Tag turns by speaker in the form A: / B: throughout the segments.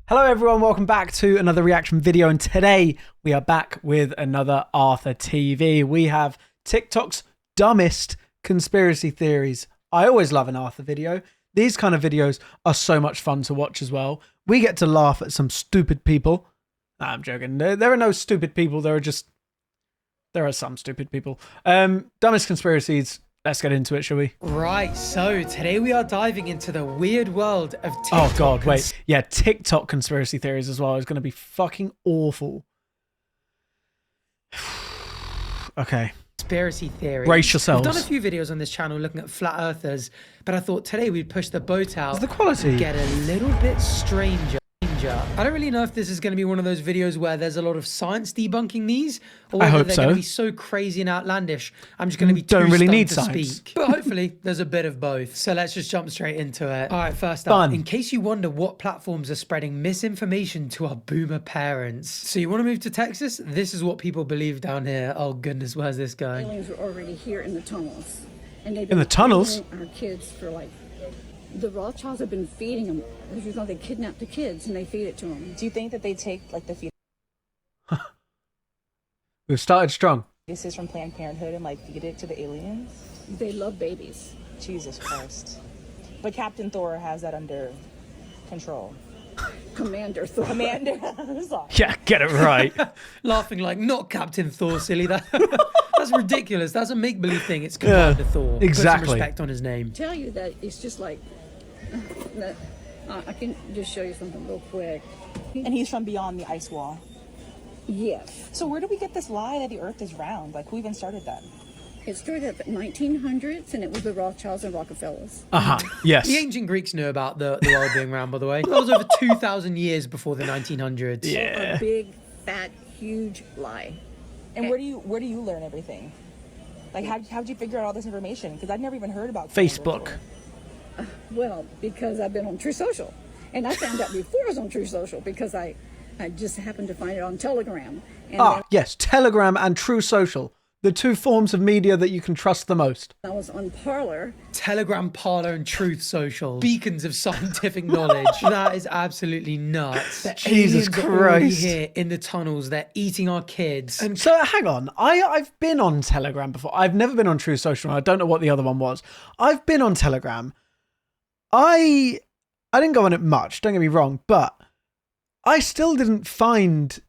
A: Hello everyone, welcome back to another reaction video, and today we are back with another Arthur TV. We have TikTok's dumbest conspiracy theories. I always love an Arthur video. These kind of videos are so much fun to watch as well. We get to laugh at some stupid people. Nah, I'm joking. There are no stupid people. There are some stupid people. Dumbest conspiracies. Let's get into it, shall we?
B: Right, so today we are diving into the weird world of TikTok.
A: Oh god, wait. Yeah, TikTok conspiracy theories as well is going to be fucking awful. Okay.
B: Conspiracy theories.
A: Brace yourselves.
B: We've done a few videos on this channel looking at flat earthers, but I thought today we'd push the boat out.
A: Is the quality?
B: Get a little bit stranger. I don't really know if this is going to be one of those videos where there's a lot of science debunking these, or whether they're going to be so crazy and outlandish, I'm just going to be too stunned to speak. But hopefully there's a bit of both. So let's just jump straight into it. All right, first up, in case you wonder what platforms are spreading misinformation to our boomer parents. So you want to move to Texas? This is what people believe down here. Oh goodness, where's this going?
C: Aliens were already here in the tunnels. And they've
A: been in the tunnels?
C: Our kids for like, the Rothschilds have been feeding them. You know, they kidnap the kids and they feed it to them.
D: Do you think that they take like the
A: We've started strong.
D: fetuses from Planned Parenthood and like feed it to the aliens?
C: They love babies.
D: Jesus Christ. But Captain Thor has that under control.
C: Commander Thor.
D: Commander. Sorry.
A: Yeah, get it right.
B: Laughing like, not Captain Thor, silly. That's ridiculous. That's a make-believe thing. It's Commander Thor.
A: Exactly.
B: Put some respect on his name.
C: Tell you that it's just like, I can just show you something real quick.
D: And he's from beyond the ice wall.
C: Yes.
D: So where do we get this lie that the earth is round? Like, who even started that?
C: It started up in 1900s, and it was the Rothschilds and Rockefellers.
A: Yes.
B: The ancient Greeks knew about the world being round, by the way. That was over 2,000 years before the 1900s.
A: Yeah.
C: A big, fat, huge lie.
D: And where do you learn everything? Like, how'd you figure out all this information? Because I'd never even heard about
A: Facebook.
C: Well, because I've been on True Social. And I found out before I was on True Social because I just happened to find it on Telegram. And
A: yes, Telegram and True Social. The two forms of media that you can trust the most.
C: I was on Parler.
B: Telegram, Parler, and Truth Social. Beacons of scientific knowledge. That is absolutely nuts. The
A: Jesus
B: aliens are already
A: Christ.
B: here in the tunnels. They're eating our kids.
A: And so, hang on. I've been on Telegram before. I've never been on True Social. I don't know what the other one was. I've been on Telegram. I didn't go on it much, don't get me wrong, but I still didn't find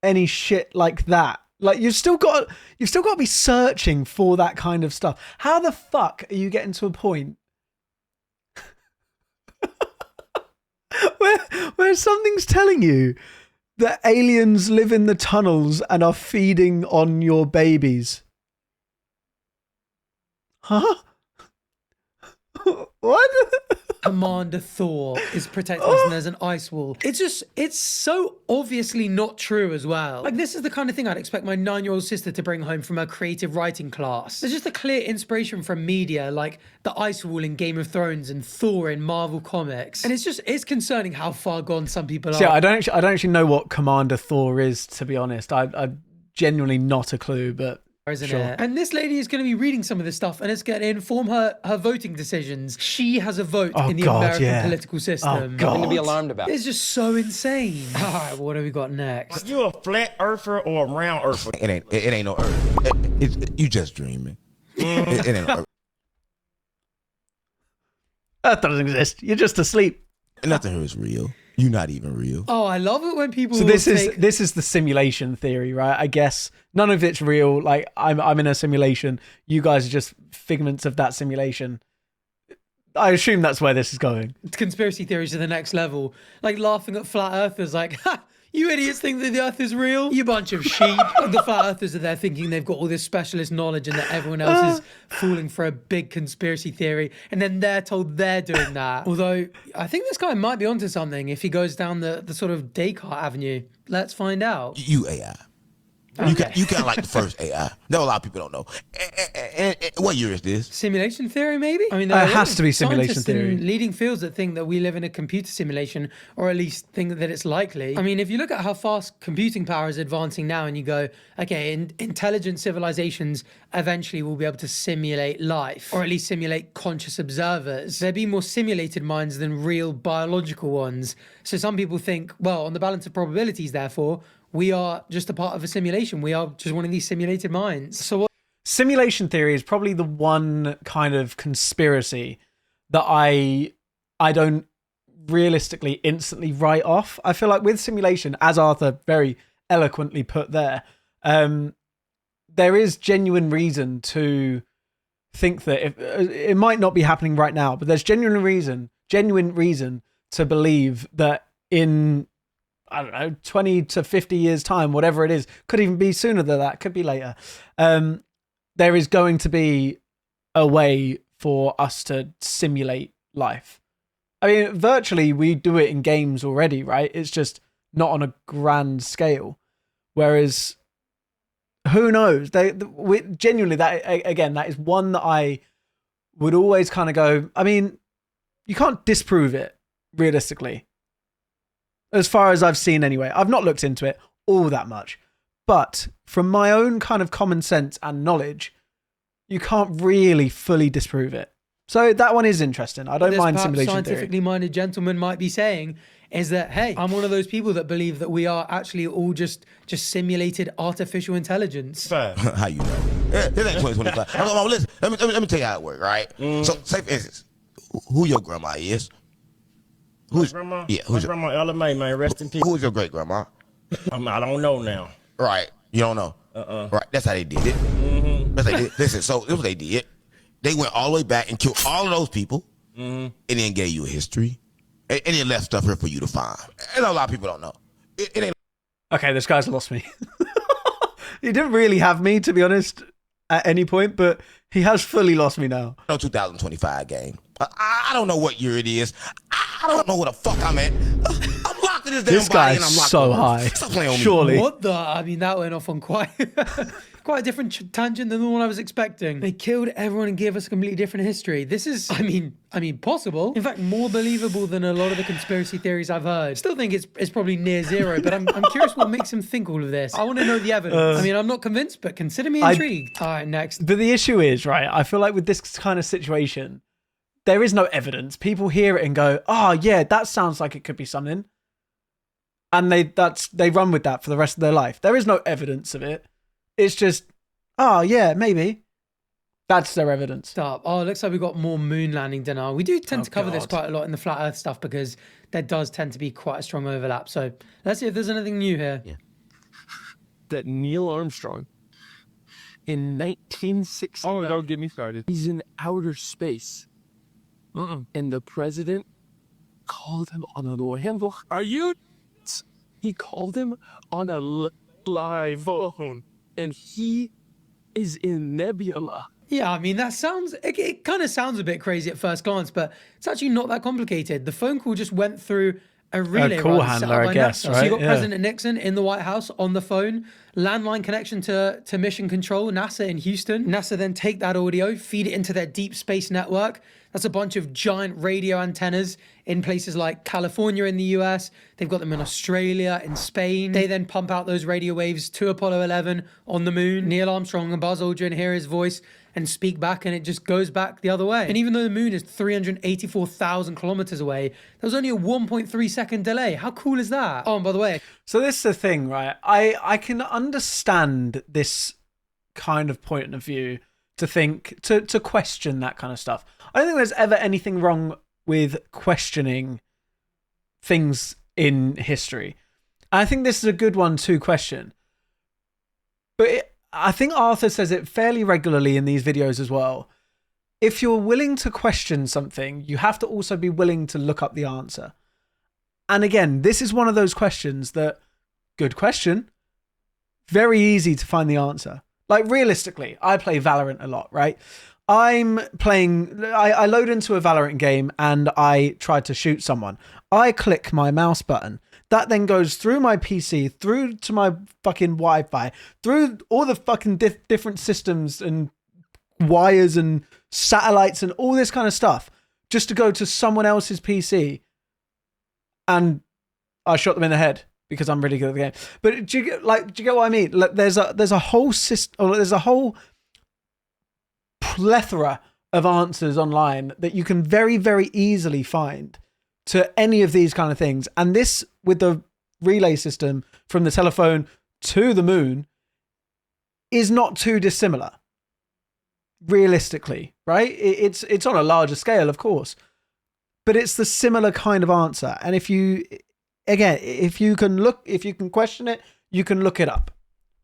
A: any shit like that. Like, you've still got to be searching for that kind of stuff. How the fuck are you getting to a point where something's telling you that aliens live in the tunnels and are feeding on your babies? Huh? What?
B: Commander Thor is protecting us and there's an ice wall. It's so obviously not true as well. Like, this is the kind of thing I'd expect my 9-year-old sister to bring home from her creative writing class. There's just a clear inspiration from media like the ice wall in Game of Thrones and Thor in Marvel Comics. And it's concerning how far gone some people are.
A: Yeah, I don't actually know what Commander Thor is, to be honest. I genuinely not a clue, but
B: Isn't
A: sure.
B: it? And this lady is going to be reading some of this stuff and it's going to inform her voting decisions. She has a vote in the American political system.
A: Oh, God.
E: Nothing to be alarmed about.
B: It's just so insane. All right, what have we got next?
F: You a flat earther or a round earther? It ain't no earth. You just dreaming. It ain't no earth.
A: Earth doesn't exist. You're just asleep.
F: Nothing here is real. You're not even real.
B: Oh, I love it when people.
A: So this is the simulation theory, right? I guess none of it's real. Like, I'm in a simulation. You guys are just figments of that simulation. I assume that's where this is going.
B: Conspiracy theories to the next level, like laughing at flat earthers, like, ha, you idiots think that the earth is real? You bunch of sheep. The flat earthers are there thinking they've got all this specialist knowledge and that everyone else is falling for a big conspiracy theory. And then they're told they're doing that. Although, I think this guy might be onto something if he goes down the sort of Descartes avenue. Let's find out.
F: You AI. You kind of like the first AI. There a lot of people don't know. And what year is this?
B: Simulation theory, maybe? I mean,
A: it has to be simulation theory.
B: In leading fields that think that we live in a computer simulation, or at least think that it's likely. I mean, if you look at how fast computing power is advancing now and you go, okay, intelligent civilizations eventually will be able to simulate life, or at least simulate conscious observers. There'd be more simulated minds than real biological ones. So some people think, well, on the balance of probabilities, therefore, we are just a part of a simulation. We are just one of these simulated minds. So what?
A: Simulation theory is probably the one kind of conspiracy that I don't realistically instantly write off. I feel like with simulation, as Arthur very eloquently put there, there is genuine reason to think that it might not be happening right now, but there's genuine reason to believe that in, I don't know, 20 to 50 years time, whatever it is, could even be sooner than that, could be later. There is going to be a way for us to simulate life. I mean, virtually we do it in games already, right? It's just not on a grand scale. Whereas, who knows? Genuinely, that is one that I would always kind of go, I mean, you can't disprove it realistically. As far as I've seen anyway. I've not looked into it all that much. But from my own kind of common sense and knowledge, you can't really fully disprove it. So that one is interesting. I don't mind simulation theory.
B: Scientifically minded gentleman might be saying is that, hey, I'm one of those people that believe that we are actually all just simulated artificial intelligence.
F: How you know? This ain't 2025. Listen, let me tell you how it works, right? So, say for instance, who your grandma is.
E: Who's grandma?
F: Yeah,
E: who's grandma Ella Mae, man. Rest in peace.
F: Who's your great grandma?
E: I don't know now.
F: Right. You don't know. Right. That's how they did it. That's how they did. Listen. So this is what they did. They went all the way back and killed all of those people, and then gave you a history, and then left stuff here for you to find. And a lot of people don't know. It ain't.
A: Okay, this guy's lost me. He didn't really have me, to be honest, at any point, but he has fully lost me now.
F: No 2025 game. I don't know what year it is. I don't know where the fuck I'm at. I'm locked in this damn body and I'm locked
A: so high.
F: Stop playing on me.
A: Surely.
B: What the? I mean, that went off on quite a different tangent than the one I was expecting. They killed everyone and gave us a completely different history. This is, I mean, possible. In fact, more believable than a lot of the conspiracy theories I've heard. Still think it's probably near zero, but I'm curious what makes him think all of this. I want to know the evidence. I mean, I'm not convinced, but consider me intrigued. All right, next.
A: But the issue is, right, I feel like with this kind of situation, there is no evidence. People hear it and go, oh, yeah, that sounds like it could be something. And they run with that for the rest of their life. There is no evidence of it. It's just, oh, yeah, maybe. That's their evidence.
B: Stop. Oh, it looks like we've got more moon landing denial. We do tend to cover this quite a lot in the flat earth stuff because there does tend to be quite a strong overlap. So let's see if there's anything new here.
G: Yeah. That Neil Armstrong in 1960.
H: Oh, don't get me started.
G: He's in outer space. And the president called him on a handle.
H: Are you?
G: He called him on a live phone. And he is in nebula.
B: Yeah, I mean, it kind of sounds a bit crazy at first glance, but it's actually not that complicated. The phone call just went through a relay
A: call handler, I guess, right?
B: So you got President Nixon in the White House on the phone, landline connection to Mission Control, NASA in Houston. NASA then take that audio, feed it into their deep space network. That's a bunch of giant radio antennas in places like California in the US. They've got them in Australia, in Spain. They then pump out those radio waves to Apollo 11 on the moon. Neil Armstrong and Buzz Aldrin hear his voice and speak back, and it just goes back the other way. And even though the moon is 384,000 kilometers away, there was only a 1.3 second delay. How cool is that? Oh, and by the way.
A: So this is the thing, right? I can understand this kind of point of view to think, to question that kind of stuff. I don't think there's ever anything wrong with questioning things in history. I think this is a good one to question. But I think Arthur says it fairly regularly in these videos as well. If you're willing to question something, you have to also be willing to look up the answer. And again, this is one of those questions that, good question, very easy to find the answer. Like realistically, I play Valorant a lot, right? I'm playing, I load into a Valorant game and I try to shoot someone. I click my mouse button. That then goes through my PC, through to my fucking Wi-Fi, through all the fucking different systems and wires and satellites and all this kind of stuff just to go to someone else's PC. And I shot them in the head because I'm really good at the game. But do you get what I mean? Like, there's a whole system, or there's a whole plethora of answers online that you can very, very easily find to any of these kind of things. And this, with the relay system from the telephone to the moon, is not too dissimilar, realistically, right? It's on a larger scale, of course, but it's the similar kind of answer. And if you can question it, you can look it up.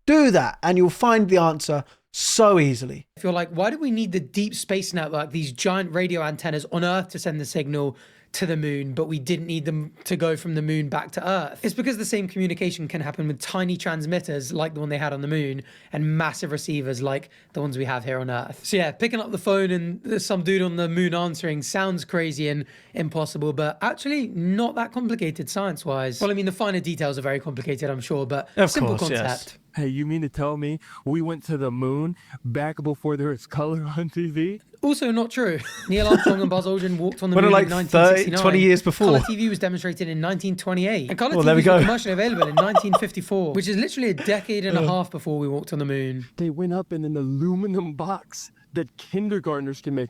A: Do that and you'll find the answer so easily.
B: I feel like, why do we need the deep space network, these giant radio antennas on Earth to send the signal to the moon, but we didn't need them to go from the moon back to Earth? It's because the same communication can happen with tiny transmitters like the one they had on the moon and massive receivers like the ones we have here on Earth. So yeah, picking up the phone and there's some dude on the moon answering sounds crazy and impossible, but actually not that complicated science-wise. Well, I mean, the finer details are very complicated, I'm sure, but simple concept.
A: Yes.
G: Hey, you mean to tell me we went to the moon back before there was color on TV?
B: Also not true. Neil Armstrong and Buzz Aldrin walked on the moon
A: like
B: in 1969.
A: 20 years before.
B: Colour TV was demonstrated in 1928. And colour
A: Well, there we
B: TV was
A: go.
B: commercially available in 1954, which is literally a decade and a half before we walked on the moon.
G: They went up in an aluminum box that kindergartners can make.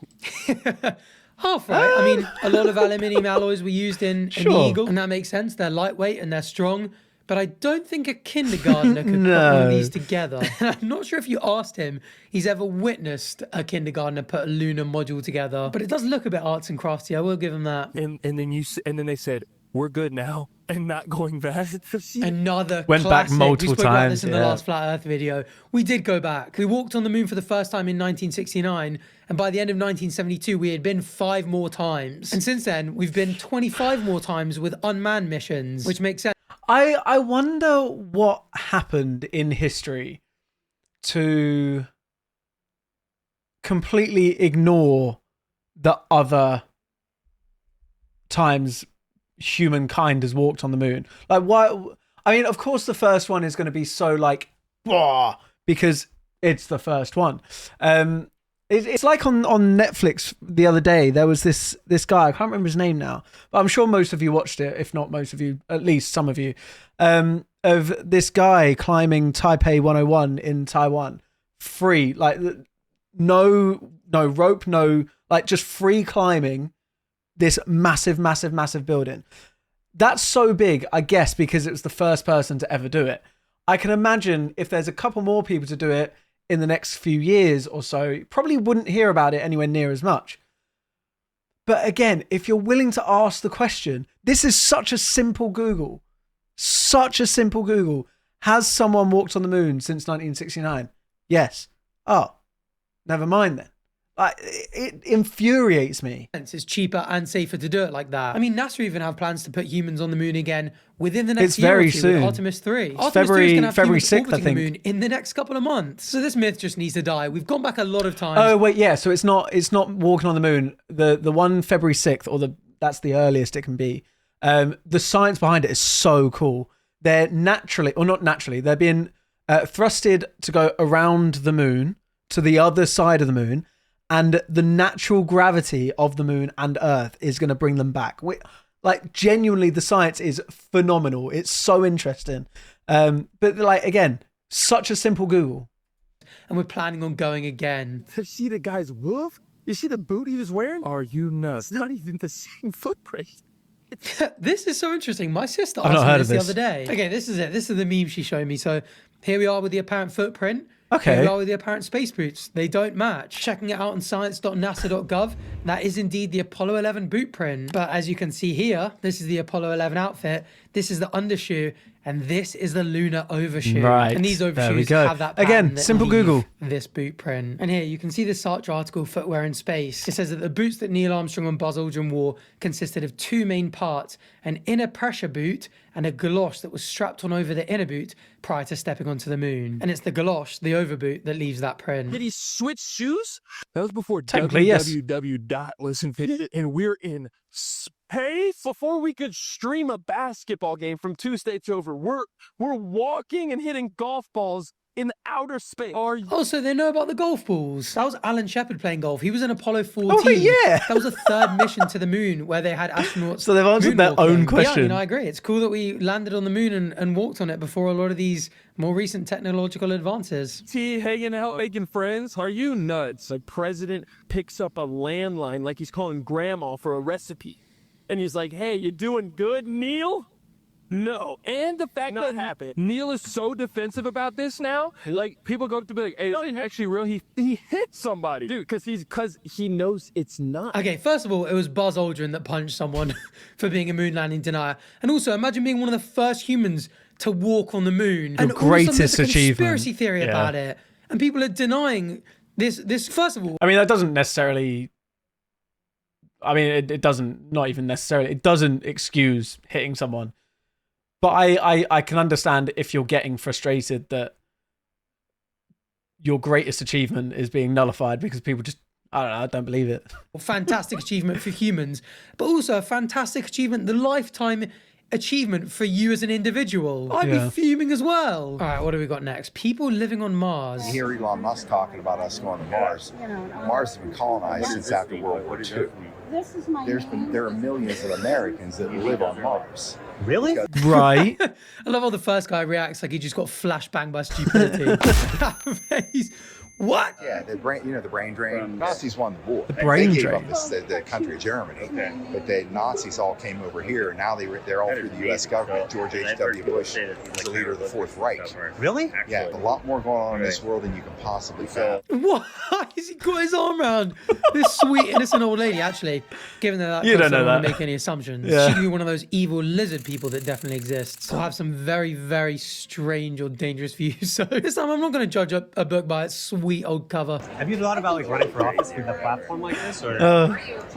B: Half right. I mean, a lot of aluminium alloys were used in the
A: Sure.
B: Eagle, and that makes sense. They're lightweight and they're strong. But I don't think a kindergartner could put
A: No.
B: one of these together. I'm not sure if you asked him, he's ever witnessed a kindergartner put a lunar module together. But it does look a bit arts and crafty. I will give him that.
G: And then they said, "We're good now," and not going back.
B: Another
A: Went back
B: classic.
A: multiple
B: We spoke about this
A: times,
B: in the
A: yeah.
B: last Flat Earth video. We did go back. We walked on the moon for the first time in 1969, and by the end of 1972, we had been 5 more times. And since then, we've been 25 more times with unmanned missions, which makes sense.
A: I wonder what happened in history to completely ignore the other times humankind has walked on the moon. Like, why? I mean, of course, the first one is going to be so like, bah, because it's the first one. It's like on Netflix the other day, there was this guy, I can't remember his name now, but I'm sure most of you watched it, if not most of you, at least some of you, of this guy climbing Taipei 101 in Taiwan, free, like no rope, no, like just free climbing this massive, massive, massive building. That's so big, I guess, because it was the first person to ever do it. I can imagine if there's a couple more people to do it in the next few years or so, you probably wouldn't hear about it anywhere near as much. But again, if you're willing to ask the question, this is such a simple Google. Such a simple Google. Has someone walked on the moon since 1969? Yes. Oh, never mind then. It infuriates me.
B: It's cheaper and safer to do it like that. I mean, NASA even have plans to put humans on the moon again within the next year
A: very
B: or two
A: soon.
B: with Artemis 3.
A: It's
B: Artemis 3 is going to have
A: February
B: humans
A: 6th, I
B: orbiting
A: think.
B: the moon in the next couple of months. So this myth just needs to die. We've gone back a lot of times.
A: Oh wait, yeah. So it's not walking on the moon. The one February 6th, or that's the earliest it can be. The science behind it is so cool. They're naturally, or not naturally, they're being thrusted to go around the moon to the other side of the moon. And the natural gravity of the moon and Earth is going to bring them back. Like, genuinely, the science is phenomenal. It's so interesting. But, like, again, such a simple Google.
B: And we're planning on going again.
G: To see the guy's wolf? You see the boot he was wearing? Are you nuts? It's not even the same footprint.
B: This is so interesting. My sister
A: I've not
B: asked me
A: heard
B: this
A: of
B: the
A: this.
B: other day. Okay, this is it. This is the meme she showed me. So here we are with the apparent footprint.
A: Okay.
B: Here we are with the apparent space boots. They don't match. Checking it out on science.nasa.gov, that is indeed the Apollo 11 boot print. But as you can see here, this is the Apollo 11 outfit. This is the undershoe, and this is the lunar overshoe.
A: Right.
B: And these
A: There we
B: overshoes
A: go.
B: have that
A: Again,
B: pattern that
A: simple
B: leave
A: Google.
B: this boot print. And here you can see the Sartre article, Footwear in Space. It says that the boots that Neil Armstrong and Buzz Aldrin wore consisted of two main parts, an inner pressure boot and a galosh that was strapped on over the inner boot prior to stepping onto the moon. And it's the galosh, the overboot, that leaves that print.
G: Did he switch shoes? That was before
A: Technically, yes.
G: www. Infinity, and we're in space before we could stream a basketball game from 2 states over. We're walking and hitting golf balls in outer space.
B: Oh, so they know about the golf balls. That was Alan Shepard playing golf. He was in Apollo 14.
A: Oh, yeah.
B: That was the third mission to the moon where they had astronauts.
A: So they've answered their
B: moonwalking.
A: own
B: Yeah,
A: question.
B: I agree. It's cool that we landed on the moon and walked on it before a lot of these more recent technological advances.
G: T hanging out, making friends? Are you nuts? A president picks up a landline like he's calling grandma for a recipe. And he's like, hey, you doing good, Neil? No. And the fact that happened. Neil is so defensive about this now. Like, people go up to be like, hey, it's actually real. He hit somebody. Dude, because he knows it's not.
B: Okay, first of all, it was Buzz Aldrin that punched someone for being a moon landing denier. And also, imagine being one of the first humans to walk on the moon.
A: Your
B: and all of a sudden
A: greatest
B: there's a
A: achievement.
B: conspiracy theory about it. And people are denying this. First of all,
A: I mean, that doesn't necessarily... I mean, it doesn't, not even necessarily, it doesn't excuse hitting someone. But I can understand if you're getting frustrated that your greatest achievement is being nullified because people just, I don't know, I don't believe it.
B: fantastic achievement for humans, but also a fantastic achievement, the lifetime achievement for you as an individual. I'd be fuming as well. All right, what do we got next? People living on Mars.
H: You hear Elon Musk talking about us going to Mars. Mars has been colonized since after World War II. There are millions of Americans that live on Mars.
I: Really?
A: Right.
B: I love how the first guy reacts like he just got flashbanged by stupidity. What?
H: Yeah, the brain drain. Nazis won the war.
A: The brain
H: they gave
A: drain.
H: up the country of Germany, but the Nazis all came over here. Now they're all through the U.S. government. George H.W. Bush was the leader of the Fourth Reich.
I: Really?
H: Yeah, a lot more going on in this world than you can possibly fathom.
B: What? Has he got his arm around this sweet, innocent old lady? Actually, given that
A: You don't know
B: I don't want
A: that.
B: to make any assumptions.
A: Yeah.
B: She could be one of those evil lizard people that definitely exists. I'll have some very, very strange or dangerous views. So this time I'm not going to judge a book by its sweet old cover.
I: Have you thought about like running for office with a platform like this, or?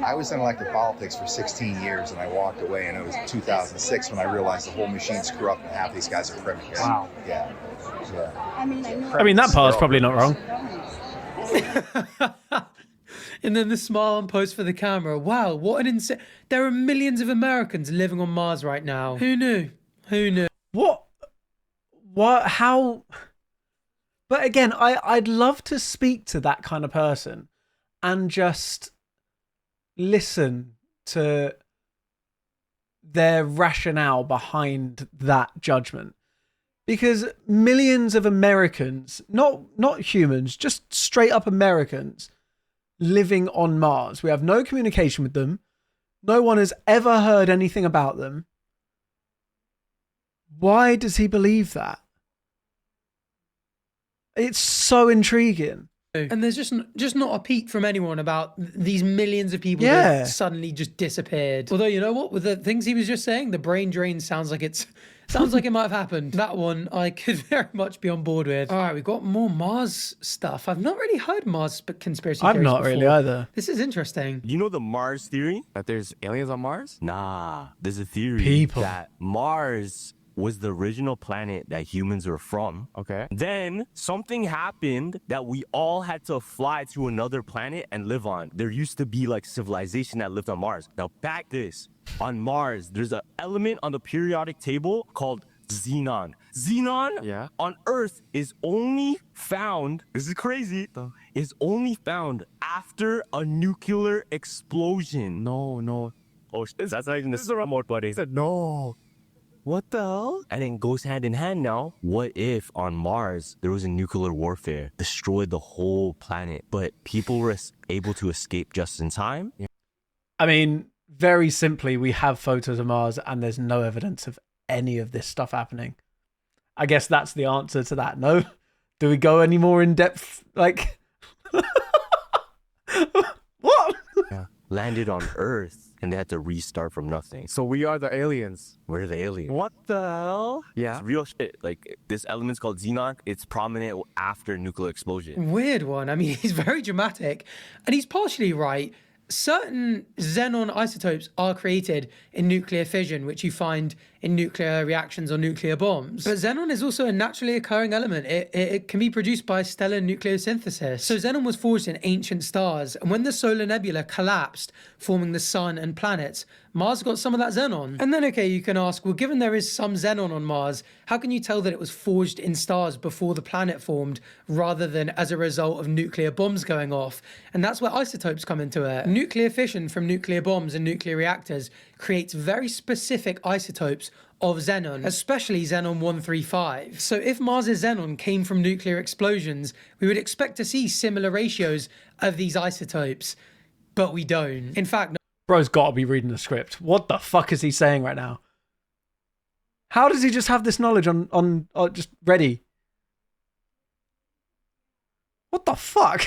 H: I was in elected politics for 16 years, and I walked away, and it was 2006 when I realized the whole machine's corrupt and half these guys are criminals.
I: Wow.
H: Yeah.
C: I
A: I mean, that part's probably not wrong.
B: And then the smile and pose for the camera. Wow, what an insane... There are millions of Americans living on Mars right now. Who knew? Who knew?
A: What? How? But again, I'd love to speak to that kind of person and just listen to their rationale behind that judgment. Because millions of Americans, not humans, just straight up Americans living on Mars. We have no communication with them. No one has ever heard anything about them. Why does he believe that? It's so intriguing.
B: And there's just not a peep from anyone about these millions of people that suddenly just disappeared. Although, you know what? With the things he was just saying, the brain drain sounds like it might have happened. That one I could very much be on board with. All right, we've got more Mars stuff. I've not really heard Mars conspiracy theories
A: I've not
B: before.
A: really either.
B: This is interesting.
J: You know the Mars theory? That there's aliens on Mars? Nah, there's a theory
A: People.
J: that Mars was the original planet that humans were from. Okay. Then something happened that we all had to fly to another planet and live on. There used to be like civilization that lived on Mars. Now back this. On Mars, there's an element on the periodic table called xenon. Xenon on Earth is only found, this is crazy, is only found after a nuclear explosion. No. Oh, that's not even the remote, buddy. I said, no. What the hell? And it goes hand in hand now. What if on Mars there was a nuclear warfare, destroyed the whole planet, but people were able to escape just in time?
A: I mean, very simply, we have photos of Mars and there's no evidence of any of this stuff happening. I guess that's the answer to that. No? Do we go any more in depth? Like, what?
J: Yeah. landed on Earth and they had to restart from nothing.
K: So we are the aliens.
J: We're the aliens.
G: What the hell?
K: Yeah.
J: It's real shit. Like, this element's called xenon. It's prominent after nuclear explosion.
B: Weird one. I mean, he's very dramatic, and he's partially right. Certain xenon isotopes are created in nuclear fission, which you find in nuclear reactions or nuclear bombs. But xenon is also a naturally occurring element. It can be produced by stellar nucleosynthesis. So xenon was forged in ancient stars, and when the solar nebula collapsed, forming the sun and planets, Mars got some of that xenon. And then, okay, you can ask, well, given there is some xenon on Mars, how can you tell that it was forged in stars before the planet formed, rather than as a result of nuclear bombs going off? And that's where isotopes come into it. Nuclear fission from nuclear bombs and nuclear reactors creates very specific isotopes of xenon, especially xenon-135. So if Mars's xenon came from nuclear explosions, we would expect to see similar ratios of these isotopes, but we don't. In fact,
A: bro's got to be reading the script. What the fuck is he saying right now? How does he just have this knowledge on just ready? What the fuck?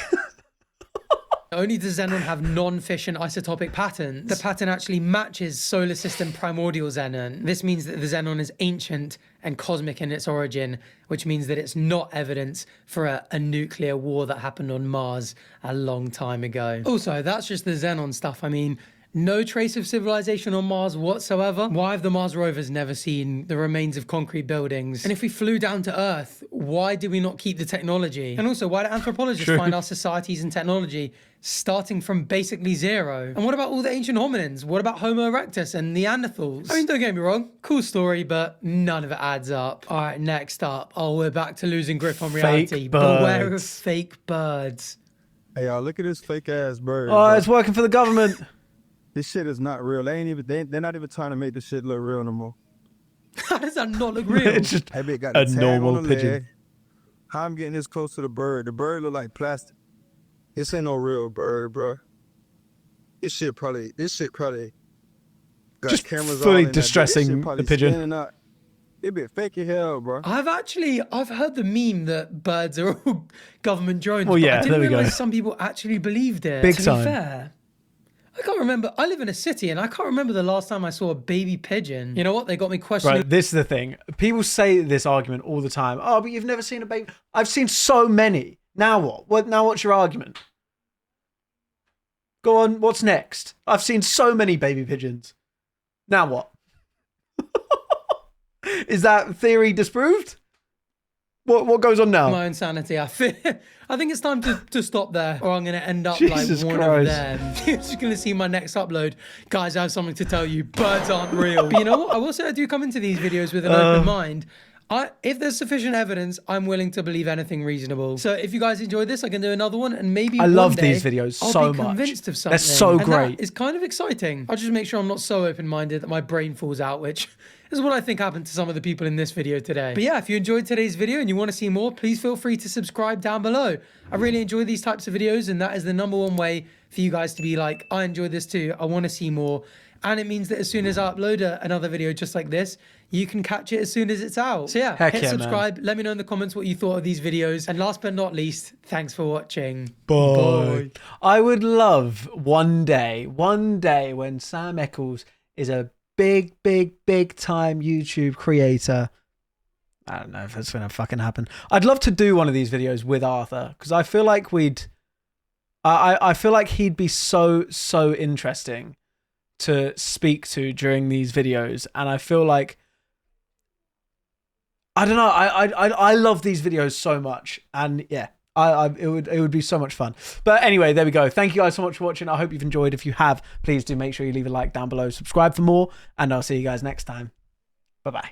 B: only does xenon have non-fission isotopic patterns. The pattern actually matches solar system primordial xenon. This means that the xenon is ancient and cosmic in its origin, which means that it's not evidence for a nuclear war that happened on Mars a long time ago. Also, that's just the xenon stuff. I mean, no trace of civilization on Mars whatsoever. Why have the Mars rovers never seen the remains of concrete buildings? And if we flew down to Earth, why did we not keep the technology? And also, why do anthropologists find our societies and technology starting from basically zero? And what about all the ancient hominins? What about Homo erectus and Neanderthals? I mean, don't get me wrong, cool story, but none of it adds up. All right, next up. Oh, we're back to losing grip on reality. Beware of fake birds.
K: Hey, y'all, look at this fake ass bird.
A: Oh, it's working for the government.
K: This shit is not real. They're not even trying to make this shit look real no more.
B: How does that not look real?
A: It's just
K: hey, bitch, got the
A: a
K: tag
A: normal
K: on the
A: pigeon.
K: leg. How I'm getting this close to the bird? The bird look like plastic. This ain't no real bird, bro. This shit probably got
A: Just
K: cameras
A: fully
K: all in
A: distressing the pigeon.
K: It be fake as hell, bro.
B: I've heard the meme that birds are all government drones.
A: Well, yeah,
B: but I
A: there we
B: didn't
A: go.
B: realize some people actually believed it.
A: Big
B: to
A: time.
B: be fair, I can't remember. I live in a city and I can't remember the last time I saw a baby pigeon. You know what? They got me questioning.
A: Right, this is the thing. People say this argument all the time. Oh, but you've never seen a baby. I've seen so many. Now what? Now what's your argument? Go on, what's next? I've seen so many baby pigeons. Now what? Is that theory disproved? What goes on now?
B: My insanity. I think it's time to stop there, or I'm going to end up
A: Jesus
B: like one
A: Christ.
B: of them. You're just going to see my next upload. Guys, I have something to tell you. Birds aren't real. But you know what? I will say I do come into these videos with an open mind. If there's sufficient evidence, I'm willing to believe anything reasonable. So if you guys enjoyed this, I can do another one, and maybe
A: I love
B: one day
A: these videos
B: I'll
A: so
B: be
A: much.
B: convinced of something.
A: They're so great.
B: It's kind of exciting. I'll just make sure I'm not so open-minded that my brain falls out, which is what I think happened to some of the people in this video today. But yeah, if you enjoyed today's video and you want to see more, please feel free to subscribe down below. I really enjoy these types of videos, and that is the #1 way for you guys to be like, I enjoyed this too, I want to see more. And it means that as soon as I upload another video just like this, you can catch it as soon as it's out. So yeah, hit subscribe. Let me know in the comments what you thought of these videos. And last but not least, thanks for watching.
A: Bye. I would love one day when Sam Eklls is a big time YouTube creator. I don't know if that's going to fucking happen. I'd love to do one of these videos with Arthur, because I feel like I feel like he'd be so interesting to speak to during these videos. And I feel like, I don't know, I love these videos so much, and yeah, it would be so much fun. But anyway, there we go. Thank you guys so much for watching. I hope you've enjoyed. If you have, please do make sure you leave a like down below, subscribe for more, and I'll see you guys next time. Bye bye.